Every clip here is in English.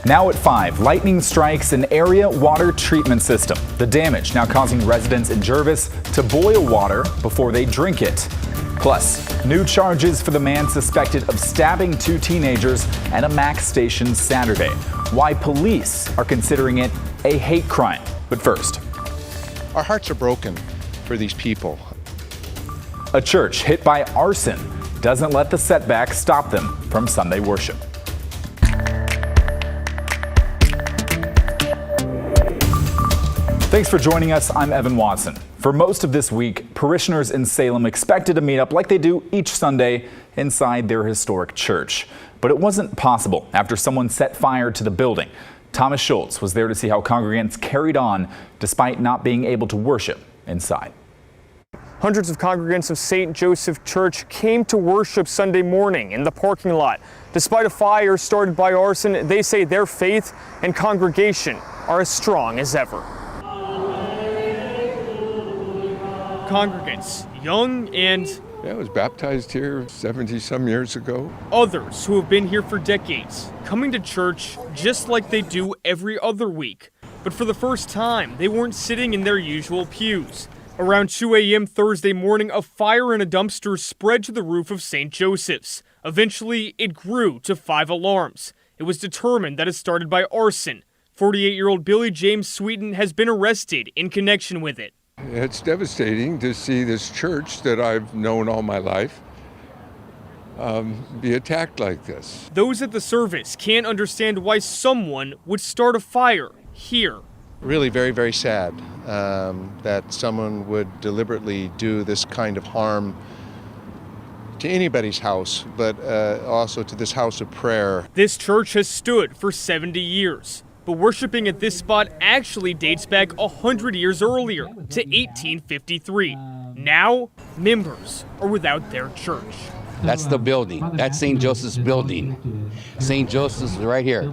Now at 5, lightning strikes an area water treatment system. The damage now causing residents in Jervis to boil water before they drink it. Plus, new charges for the man suspected of stabbing 2 teenagers at a Max station Saturday. Why police are considering it a hate crime. But first, our hearts are broken for these people. A church hit by arson doesn't let the setback stop them from Sunday worship. Thanks for joining us. I'm Evan Watson. For most of this week, parishioners in Salem expected to meet up like they do each Sunday inside their historic church. But it wasn't possible after someone set fire to the building. Thomas Schultz was there to see how congregants carried on despite not being able to worship inside. Hundreds of congregants of St. Joseph Church came to worship Sunday morning in the parking lot. Despite a fire started by arson, they say their faith and congregation are as strong as ever. Congregants, young and I was baptized here 70-some years ago. Others who have been here for decades, coming to church just like they do every other week. But for the first time, they weren't sitting in their usual pews. Around 2 a.m. Thursday morning, a fire in a dumpster spread to the roof of St. Joseph's. Eventually, it grew to 5 alarms. It was determined that it started by arson. 48-year-old Billy James Sweeten has been arrested in connection with it. It's devastating to see this church that I've known all my life be attacked like this. Those at the service can't understand why someone would start a fire here. Really very, very sad that someone would deliberately do this kind of harm to anybody's house, but also to this house of prayer. This church has stood for 70 years. But worshiping at this spot actually dates back 100 years earlier to 1853. Now, members are without their church. That's the building. That's St. Joseph's building. St. Joseph's is right here.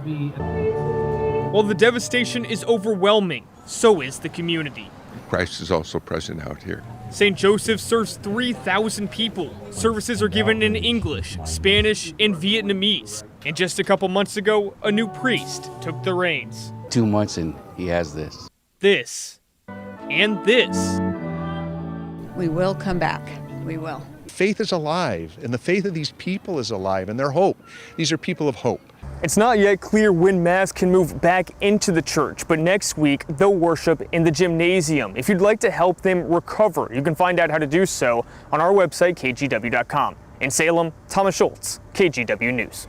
While the devastation is overwhelming, so is the community. Christ is also present out here. St. Joseph serves 3,000 people. Services are given in English, Spanish, and Vietnamese. And just a couple months ago, a new priest took the reins. 2 months and he has this. This. And this. We will come back. We will. Faith is alive, and the faith of these people is alive, and their hope. These are people of hope. It's not yet clear when Mass can move back into the church, but next week they'll worship in the gymnasium. If you'd like to help them recover, you can find out how to do so on our website, KGW.com. In Salem, Thomas Schultz, KGW News.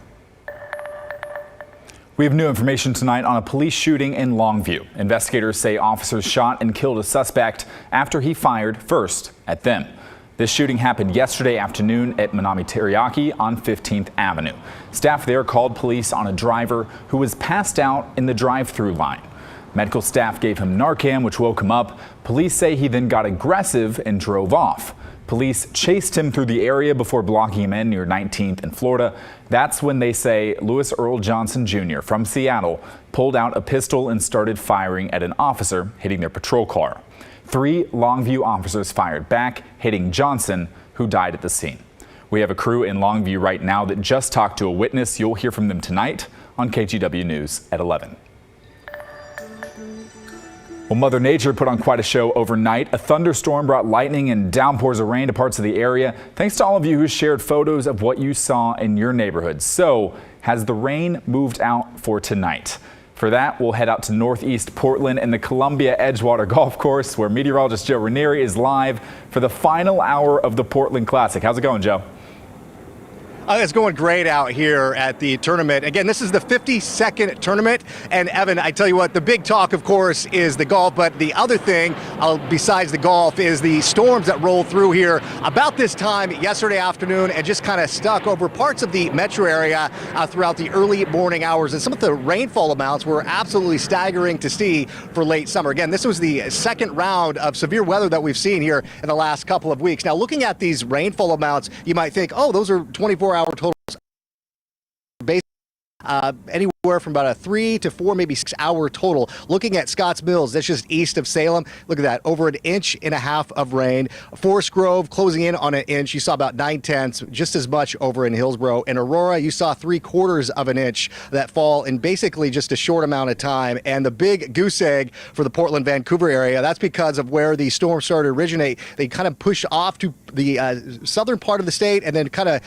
We have new information tonight on a police shooting in Longview. Investigators say officers shot and killed a suspect after he fired first at them. This shooting happened yesterday afternoon at Manami Teriyaki on 15th Avenue. Staff there called police on a driver who was passed out in the drive-through line. Medical staff gave him Narcan, which woke him up. Police say he then got aggressive and drove off. Police chased him through the area before blocking him in near 19th and Florida. That's when they say Lewis Earl Johnson Jr. from Seattle pulled out a pistol and started firing at an officer hitting their patrol car. 3 Longview officers fired back, hitting Johnson, who died at the scene. We have a crew in Longview right now that just talked to a witness. You'll hear from them tonight on KGW News at 11. Well, Mother Nature put on quite a show overnight. A thunderstorm brought lightning and downpours of rain to parts of the area. Thanks to all of you who shared photos of what you saw in your neighborhood. So, has the rain moved out for tonight? For that, we'll head out to Northeast Portland and the Columbia Edgewater Golf Course, where meteorologist Joe Ranieri is live for the final hour of the Portland Classic. How's it going, Joe? It's going great out here at the tournament. Again, this is the 52nd tournament. And Evan, I tell you what, the big talk, of course, is the golf. But the other thing, besides the golf, is the storms that rolled through here about this time yesterday afternoon and just kind of stuck over parts of the metro area throughout the early morning hours. And some of the rainfall amounts were absolutely staggering to see for late summer. Again, this was the second round of severe weather that we've seen here in the last couple of weeks. Now, looking at these rainfall amounts, you might think, oh, those are 24-hour totals. Anywhere Anywhere from about a 3 to 4, maybe 6 hour total. Looking at Scotts Mills, that's just east of Salem. Look at that, over 1.5 inches of rain. Forest Grove closing in on 1 inch. You saw about 9/10, just as much over in Hillsborough. In Aurora, you saw 3/4 of an inch that fall in basically just a short amount of time. And the big goose egg for the Portland, Vancouver area, that's because of where the storm started to originate. They kind of pushed off to the southern part of the state, and then kind of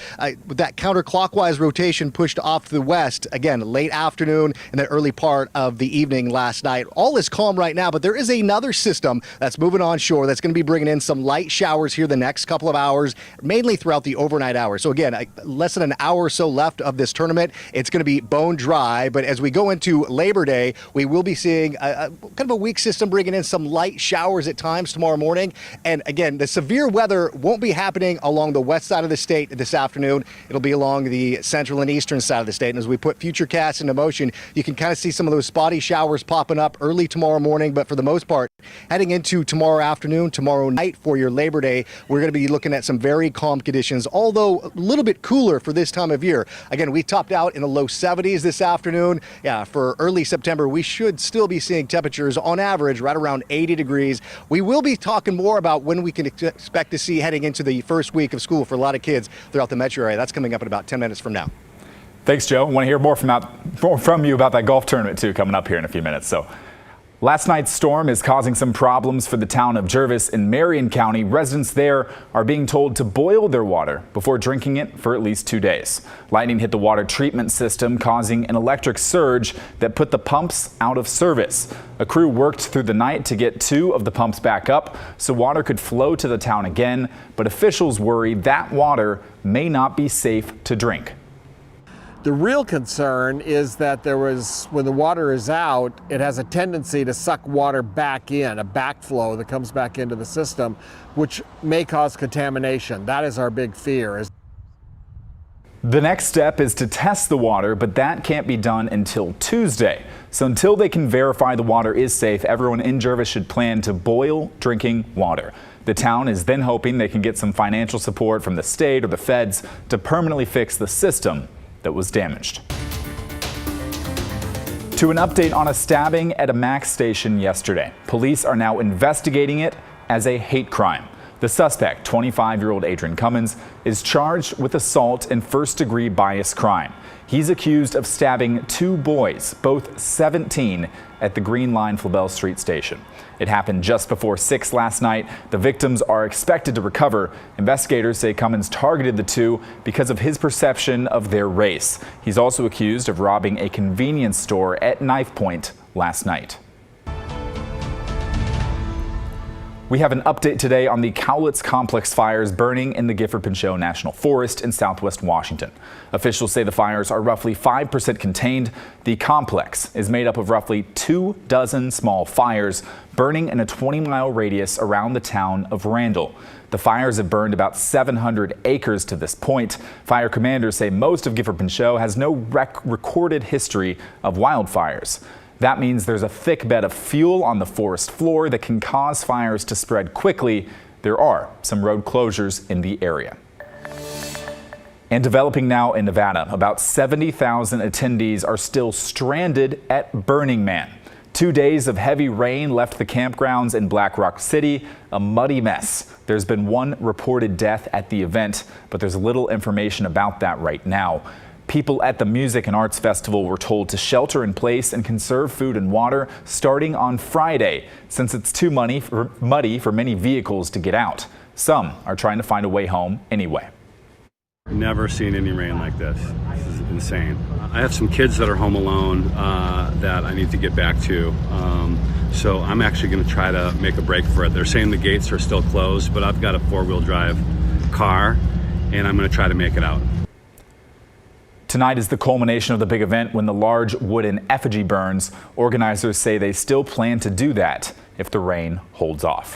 with that counterclockwise rotation pushed off to the west. Again, late afternoon and the early part of the evening last night. All is calm right now, but there is another system that's moving onshore that's going to be bringing in some light showers here the next couple of hours, mainly throughout the overnight hours. So again, less than an hour or so left of this tournament. It's going to be bone dry, but as we go into Labor Day, we will be seeing kind of a weak system bringing in some light showers at times tomorrow morning. And again, the severe weather won't be happening along the west side of the state this afternoon. It'll be along the central and eastern side of the state. And as we put futurecasts into motion, you can kind of see some of those spotty showers popping up early tomorrow morning. But for the most part, heading into tomorrow afternoon, tomorrow night for your Labor Day, we're going to be looking at some very calm conditions, although a little bit cooler for this time of year. Again, we topped out in the low 70s this afternoon. Yeah, for early September, we should still be seeing temperatures on average right around 80 degrees. We will be talking more about when we can expect to see heading into the first week of school for a lot of kids throughout the metro area. That's coming up in about 10 minutes from now. Thanks, Joe. I want to hear more from you about that golf tournament, too, coming up here in a few minutes. So, last night's storm is causing some problems for the town of Jervis in Marion County. Residents there are being told to boil their water before drinking it for at least 2 days. Lightning hit the water treatment system, causing an electric surge that put the pumps out of service. A crew worked through the night to get 2 of the pumps back up so water could flow to the town again, but officials worry that water may not be safe to drink. The real concern is that when the water is out, it has a tendency to suck water back in, a backflow that comes back into the system, which may cause contamination. That is our big fear. The next step is to test the water, but that can't be done until Tuesday. So until they can verify the water is safe, everyone in Jervis should plan to boil drinking water. The town is then hoping they can get some financial support from the state or the feds to permanently fix the system that was damaged. To an update on a stabbing at a Max station yesterday. Police are now investigating it as a hate crime. The suspect, 25-year-old Adrian Cummins, is charged with assault and first-degree bias crime. He's accused of stabbing 2 boys, both 17, at the Green Line Flabel Street station. It happened just before 6 last night. The victims are expected to recover. Investigators say Cummins targeted the 2 because of his perception of their race. He's also accused of robbing a convenience store at knife point last night. We have an update today on the Cowlitz complex fires burning in the Gifford-Pinchot National Forest in southwest Washington. Officials say the fires are roughly 5% contained. The complex is made up of roughly 24 small fires burning in a 20-mile radius around the town of Randall. The fires have burned about 700 acres to this point. Fire commanders say most of Gifford-Pinchot has no recorded history of wildfires. That means there's a thick bed of fuel on the forest floor that can cause fires to spread quickly. There are some road closures in the area. And developing now in Nevada, about 70,000 attendees are still stranded at Burning Man. 2 days of heavy rain left the campgrounds in Black Rock City a muddy mess. There's been 1 reported death at the event, but there's little information about that right now. People at the Music and Arts Festival were told to shelter in place and conserve food and water starting on Friday, since it's too muddy for many vehicles to get out. Some are trying to find a way home anyway. Never seen any rain like this. This is insane. I have some kids that are home alone that I need to get back to. So I'm actually going to try to make a break for it. They're saying the gates are still closed, but I've got a 4-wheel drive car and I'm going to try to make it out. Tonight is the culmination of the big event when the large wooden effigy burns. Organizers say they still plan to do that if the rain holds off.